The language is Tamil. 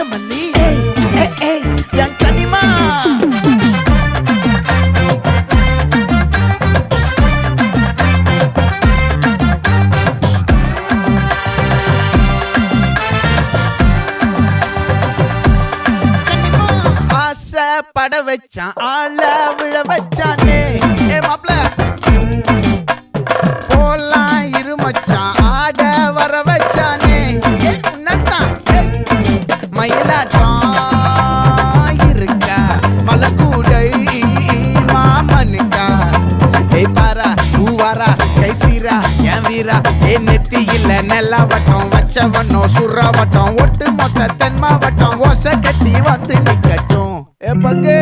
மல்லி என் கனிமா பட வச்சான் ஆள விழ வச்சானே மாப்ள போலாம் இருமச்சான் ஆட வர வச்சானே உன்னத்தான் மயிலாட்டம் இருக்கா மலக்கூடை மாமனுக்கா பாரா பூவாரா கைசீரா என் வீரா நெத்தி இல்ல நெல்லா வட்டம் வச்சவனோ சுறா வட்டம் ஒட்டு மொத்த தென் மாவட்டம் ஓசை கட்டி வந்து நிக்கட்டும் பங்கே